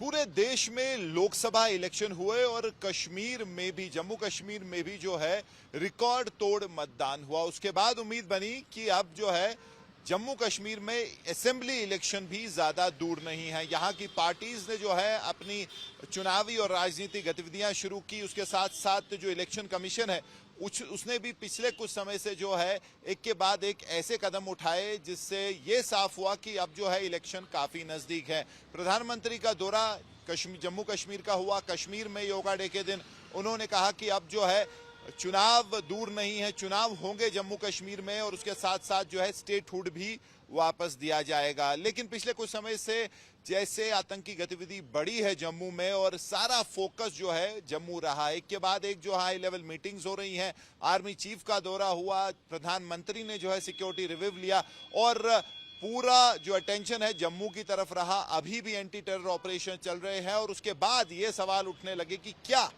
पूरे देश में लोकसभा इलेक्शन हुए और कश्मीर में भी, जम्मू कश्मीर में भी जो है रिकॉर्ड तोड़ मतदान हुआ। उसके बाद उम्मीद बनी कि अब जो है जम्मू कश्मीर में असेंबली इलेक्शन भी ज्यादा दूर नहीं है। यहाँ की पार्टीज ने जो है अपनी चुनावी और राजनीतिक गतिविधियां शुरू की। उसके साथ साथ जो इलेक्शन कमीशन है उसने भी पिछले कुछ समय से जो है एक के बाद एक ऐसे कदम उठाए जिससे ये साफ हुआ कि अब जो है इलेक्शन काफी नजदीक है। प्रधानमंत्री का दौरा जम्मू कश्मीर का हुआ। कश्मीर में योगा डे के दिन उन्होंने कहा कि अब जो है चुनाव दूर नहीं है, चुनाव होंगे जम्मू कश्मीर में और उसके साथ साथ जो है स्टेटहुड भी वापस दिया जाएगा। लेकिन पिछले कुछ समय से जैसे आतंकी गतिविधि बढ़ी है जम्मू में और सारा फोकस जो है जम्मू रहा, एक के बाद एक जो हाई लेवल मीटिंग्स हो रही हैं, आर्मी चीफ का दौरा हुआ, प्रधानमंत्री ने जो है सिक्योरिटी रिव्यू लिया और पूरा जो अटेंशन है जम्मू की तरफ रहा। अभी भी एंटी टेरर ऑपरेशन चल रहे हैं और उसके बाद ये सवाल उठने लगे कि क्या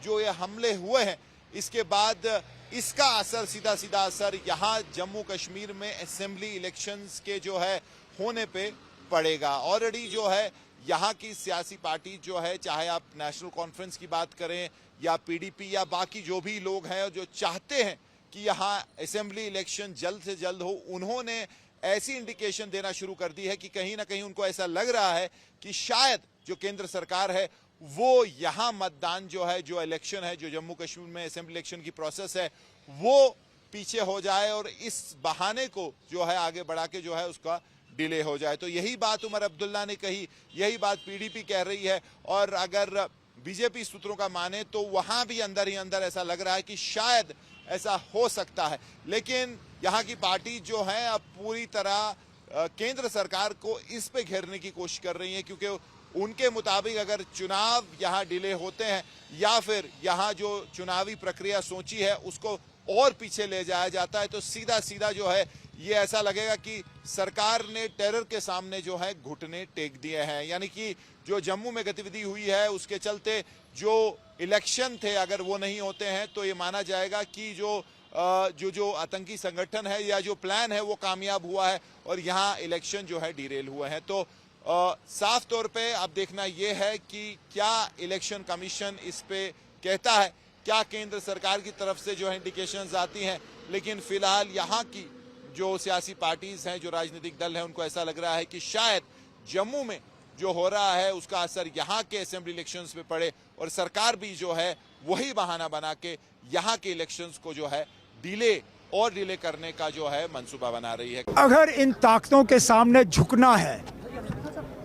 जो ये हमले हुए हैं इसके बाद इसका असर, सीधा सीधा असर यहाँ जम्मू कश्मीर में असेंबली इलेक्शंस के जो है होने पे पड़ेगा। ऑलरेडी जो है यहाँ की सियासी पार्टी जो है, चाहे आप नेशनल कॉन्फ्रेंस की बात करें या पीडीपी या बाकी जो भी लोग हैं जो चाहते हैं कि यहाँ असेंबली इलेक्शन जल्द से जल्द हो, उन्होंने ऐसी इंडिकेशन देना शुरू कर दी है कि कहीं ना कहीं उनको ऐसा लग रहा है कि शायद जो केंद्र सरकार है वो यहाँ मतदान जो है, जो इलेक्शन है, जो जम्मू कश्मीर में असेंबली इलेक्शन की प्रोसेस है वो पीछे हो जाए और इस बहाने को जो है आगे बढ़ा के जो है उसका डिले हो जाए। तो यही बात उमर अब्दुल्ला ने कही, यही बात पीडीपी कह रही है और अगर बीजेपी सूत्रों का माने तो वहां भी अंदर ही अंदर ऐसा लग रहा है कि शायद ऐसा हो सकता है। लेकिन यहाँ की पार्टी जो है अब पूरी तरह केंद्र सरकार को इस पे घेरने की कोशिश कर रही है, क्योंकि उनके मुताबिक अगर चुनाव यहाँ डिले होते हैं या फिर यहाँ जो चुनावी प्रक्रिया सोची है उसको और पीछे ले जाया जाता है तो सीधा सीधा जो है ये ऐसा लगेगा कि सरकार ने टेरर के सामने जो है घुटने टेक दिए हैं। यानी कि जो जम्मू में गतिविधि हुई है उसके चलते जो इलेक्शन थे अगर वो नहीं होते हैं तो ये माना जाएगा कि जो आतंकी संगठन है या जो प्लान है वो कामयाब हुआ है और यहाँ इलेक्शन जो है डिरेल हुए हैं। तो साफ तौर पे अब देखना यह है कि क्या इलेक्शन कमीशन इस पे कहता है, क्या केंद्र सरकार की तरफ से जो है इंडिकेशंस आती हैं। लेकिन फिलहाल यहाँ की जो सियासी पार्टीज हैं, जो राजनीतिक दल हैं, उनको ऐसा लग रहा है कि शायद जम्मू में जो हो रहा है उसका असर यहाँ के असेंबली इलेक्शंस पे पड़े और सरकार भी जो है वही बहाना बना के यहाँ के इलेक्शंस को जो है डिले करने का जो है मंसूबा बना रही है। अगर इन ताकतों के सामने झुकना है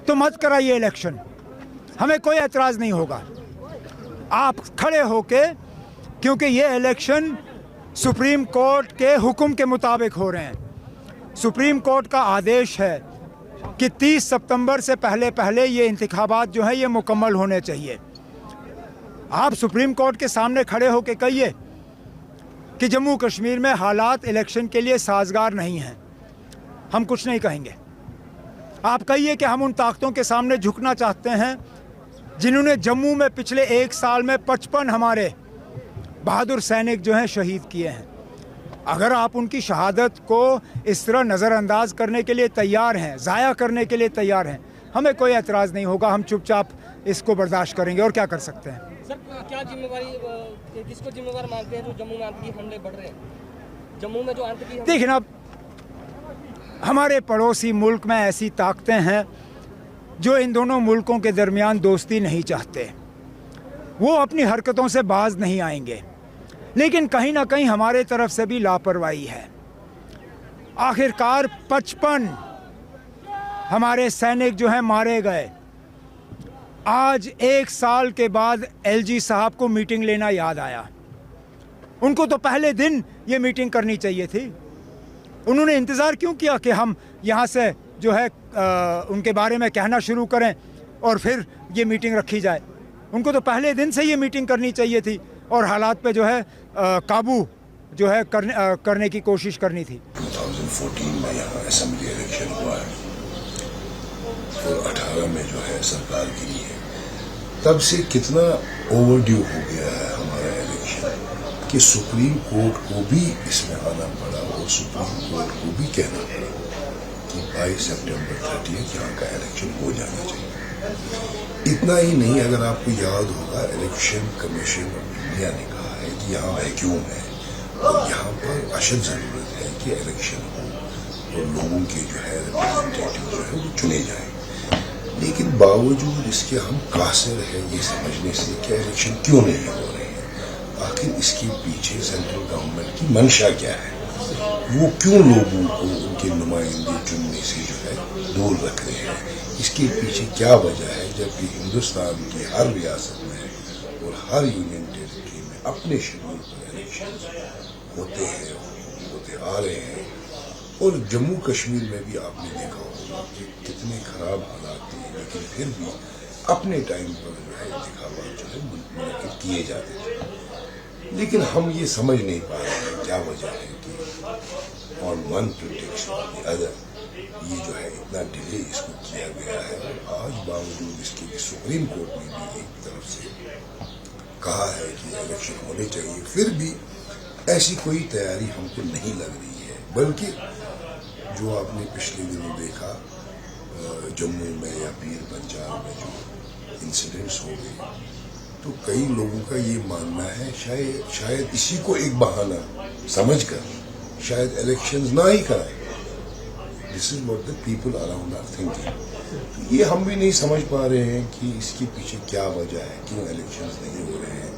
तो मत कराइए इलेक्शन, हमें कोई एतराज़ नहीं होगा। आप खड़े होके, क्योंकि ये इलेक्शन सुप्रीम कोर्ट के हुक्म के मुताबिक हो रहे हैं। सुप्रीम कोर्ट का आदेश है कि 30 सितंबर से पहले ये इंतखाबात जो है ये मुकम्मल होने चाहिए। आप सुप्रीम कोर्ट के सामने खड़े होके कहिए कि जम्मू कश्मीर में हालात इलेक्शन के लिए साजगार नहीं हैं, हम कुछ नहीं कहेंगे। आप कहिए कि हम उन ताकतों के सामने झुकना चाहते हैं जिन्होंने जम्मू में पिछले 1 साल में 55 हमारे बहादुर सैनिक जो हैं शहीद किए हैं। अगर आप उनकी शहादत को इस तरह नज़रअंदाज करने के लिए तैयार हैं, ज़ाया करने के लिए तैयार हैं, हमें कोई एतराज़ नहीं होगा। हम चुपचाप इसको बर्दाश्त करेंगे और क्या कर सकते हैं। सर, क्या जिम्मेवारी, किसको जिम्मेवार मानते हैं जो जम्मू में आतंकी हमले बढ़ रहे हैं? जम्मू में जो आतंकी, देखिए ना, हमारे पड़ोसी मुल्क में ऐसी ताकतें हैं जो इन दोनों मुल्कों के दरमियान दोस्ती नहीं चाहते, वो अपनी हरकतों से बाज नहीं आएंगे। लेकिन कहीं ना कहीं हमारे तरफ से भी लापरवाही है। आखिरकार 55 हमारे सैनिक जो हैं मारे गए। आज 1 साल के बाद एलजी साहब को मीटिंग लेना याद आया। उनको तो पहले दिन ये मीटिंग करनी चाहिए थी। उन्होंने इंतज़ार क्यों किया कि हम यहाँ से जो है उनके बारे में कहना शुरू करें और फिर ये मीटिंग रखी जाए। उनको तो पहले दिन से ये मीटिंग करनी चाहिए थी और हालात पे जो है काबू जो है करने की कोशिश करनी थी। 2014 में यहाँ असेंबली इलेक्शन हुआ है और 18 में जो है सरकार गिरी है। तब से कितना ओवरड्यू हो गया है हमारा इलेक्शन कि सुप्रीम कोर्ट को भी इसमें आना पड़ा और सुप्रीम कोर्ट को भी कहना पड़ा कि 22 सितंबर 30 यहाँ का इलेक्शन हो जाना चाहिए। इतना ही नहीं, अगर आपको याद होगा इलेक्शन कमीशन ऑफ इंडिया ने कहा है कि यहाँ वैक्यूम है और यहाँ पर अशद जरूरत है कि इलेक्शन हो और लोगों के जो है रिप्रेजेंटेटिव जो है वो चुने जाए। लेकिन बावजूद इसके हम कासिर है ये समझने से कि इलेक्शन क्यों नहीं हो रहे हैं, आखिर इसके पीछे सेंट्रल गवर्नमेंट की मंशा क्या है, वो क्यों लोगों को उनके नुमाइंदे चुनने से जो है दूर रख रहे हैं, इसके पीछे क्या वजह है, जबकि हिंदुस्तान की हर रियासत में और हर यूनियन टेरिटरी में अपने शेड्यूल पर इलेक्शन होते हैं, होते आ रहे हैं। और जम्मू कश्मीर में भी आपने देखा होगा कि कितने खराब हालात थे, लेकिन फिर भी अपने टाइम पर जो है इंतखाबात जो है मुनक्किद किए जाते थे। लेकिन हम ये समझ नहीं पा रहे हैं क्या वजह है कि ऑन वन प्रिटेक्शन अदर ये जो है इतना डिले इसको किया गया है। और आज बावजूद इसके कि सुप्रीम कोर्ट ने भी एक तरफ से कहा है कि इलेक्शन होने चाहिए, फिर भी ऐसी कोई तैयारी हमको नहीं लग रही है। बल्कि जो आपने पिछले दिनों देखा जम्मू में या पीर पंजाब में जो इंसिडेंट्स हो गए, तो कई लोगों का ये मानना है शायद इसी को एक बहाना समझकर शायद इलेक्शंस ना ही कराएं। This is what the people around are thinking. तो ये हम भी नहीं समझ पा रहे हैं कि इसके पीछे क्या वजह है, क्यों इलेक्शंस नहीं हो रहे हैं।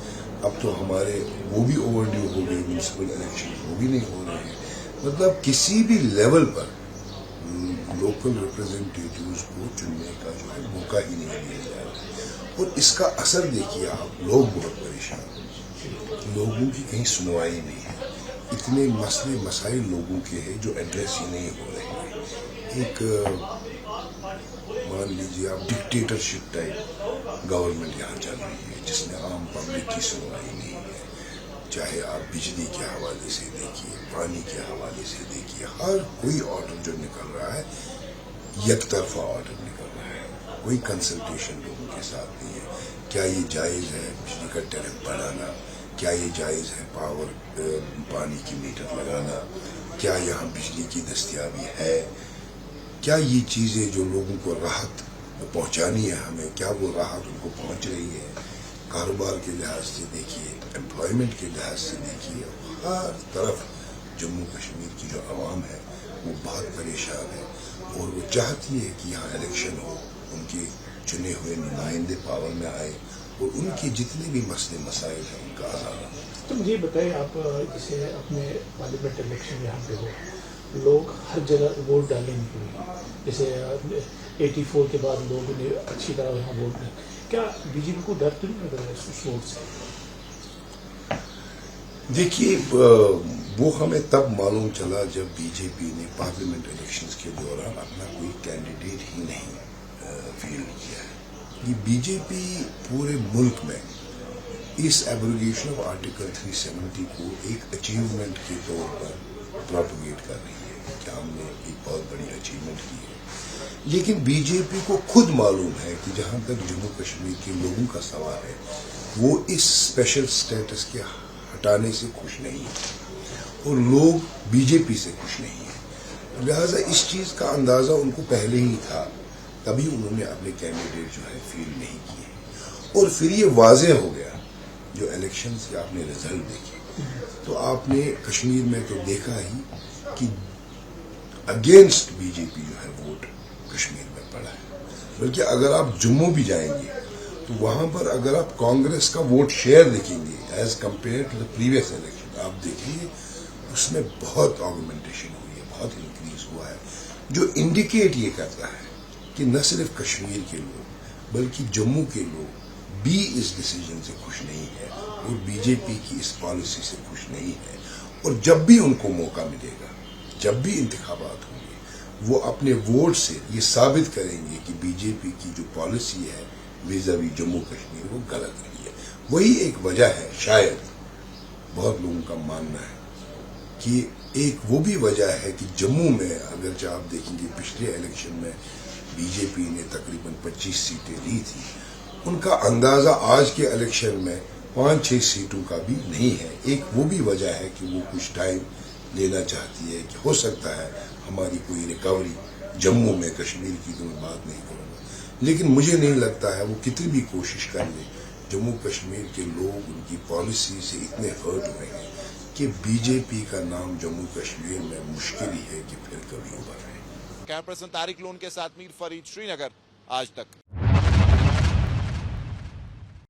अब तो हमारे वो भी ओवरड्यू हो गए, म्यूनिसिपल इलेक्शन वो भी नहीं हो रहे हैं। मतलब किसी भी लेवल पर लोकल रिप्रेजेंटेटिव्स को चुनने का जो है मौका ही नहीं दिया जा रहा। और इसका असर देखिए आप, लोग बहुत परेशान, लोगों की कहीं सुनवाई नहीं है, इतने मसले मसाइल लोगों के हैं जो एड्रेस ही नहीं हो रहे हैं। एक मान लीजिए आप डिक्टेटरशिप टाइप गवर्नमेंट यहाँ चल रही है जिसमें आम पब्लिक की सुनवाई नहीं है। चाहे आप बिजली के हवाले से देखिए, पानी के हवाले से देखिए, हर कोई ऑर्डर जो निकल रहा है एक तरफा ऑर्डर निकल रहा है, कोई कंसल्टेशन लोगों के साथ नहीं है। क्या ये जायज़ है बिजली का टैरिफ बढ़ाना, क्या ये जायज़ है पानी की मीटर लगाना, क्या यहाँ बिजली की दस्तयाबी है, क्या ये चीज़ें जो लोगों को राहत पहुँचानी है हमें, क्या वो राहत उनको पहुँच रही है। कारोबार के लिहाज से देखिए, एम्प्लॉयमेंट के लिहाज से देखिए, हर तरफ जम्मू कश्मीर की जो आवाम है वो बहुत परेशान है और वो चाहती है कि यहाँ इलेक्शन हो, उनके चुने हुए नुमाइंदे पावर में आए और उनके जितने भी मसले मसाइल हैं उनका आज़ाद। तो मुझे बताइए, आप जैसे अपने पार्लियामेंट इलेक्शन यहाँ पे हो, लोग हर जगह वोट डालने निकले, जैसे 84 के बाद लोगों ने अच्छी तरह यहाँ वोट दिया, क्या बीजेपी को डर तो नहीं लग रहा है उस वोट से? देखिए, वो हमें तब मालूम चला जब बीजेपी ने पार्लियामेंट इलेक्शंस के दौरान अपना कोई कैंडिडेट ही नहीं फील्ड किया है। ये बीजेपी पूरे मुल्क में इस एब्रोगेशन ऑफ आर्टिकल 370 को एक अचीवमेंट के तौर पर प्रोपोगेट कर रही है कि हमने एक बहुत बड़ी अचीवमेंट की है। लेकिन बीजेपी को खुद मालूम है कि जहां तक जम्मू कश्मीर के लोगों का सवाल है, वो इस स्पेशल स्टेटस के हटाने से खुश नहीं है और लोग बीजेपी से खुश नहीं है। लिहाजा इस चीज का अंदाजा उनको पहले ही था, तभी उन्होंने अपने कैंडिडेट जो है फील्ड नहीं किए। और फिर ये वाज़ेह हो गया, जो इलेक्शन के आपने रिजल्ट देखे तो आपने कश्मीर में तो देखा ही कि अगेंस्ट बीजेपी जो है वोट कश्मीर में पड़ा है। बल्कि अगर आप जम्मू भी जाएंगे तो वहां पर अगर आप कांग्रेस का वोट शेयर देखेंगे as compared to the previous election, आप देखेंगे उसमें बहुत ऑगमेंटेशन हुई है, बहुत इंक्रीज हुआ है, जो इंडिकेट ये करता है कि न सिर्फ कश्मीर के लोग बल्कि जम्मू के लोग भी इस डिसीजन से खुश नहीं है और बीजेपी की इस पॉलिसी से खुश नहीं है। और जब भी उनको मौका मिलेगा, जब भी इंतखाबात होंगे, वो अपने वोट से ये साबित करेंगे कि बीजेपी की जो पॉलिसी है विज़ावी जम्मू कश्मीर वो गलत रही है। वही एक वजह है, शायद बहुत लोगों का मानना है कि एक वो भी वजह है कि जम्मू में अगर आप देखेंगे पिछले इलेक्शन में बीजेपी ने तकरीबन 25 सीटें ली थी, उनका अंदाजा आज के इलेक्शन में 5-6 सीटों का भी नहीं है। एक वो भी वजह है कि वो कुछ टाइम लेना चाहती है कि हो सकता है हमारी कोई रिकवरी जम्मू में, कश्मीर की तो मैं बात नहीं करूंगा, लेकिन मुझे नहीं लगता है वो कितनी भी कोशिश कर ले, जम्मू कश्मीर के लोग उनकी पॉलिसी से इतने हर्ट हुए हैं कि बीजेपी का नाम जम्मू कश्मीर में मुश्किल ही है कि फिर कभी उभर आए। कैमरा पर्सन तारिक लोन के साथ मीर फरीद, श्रीनगर, आज तक।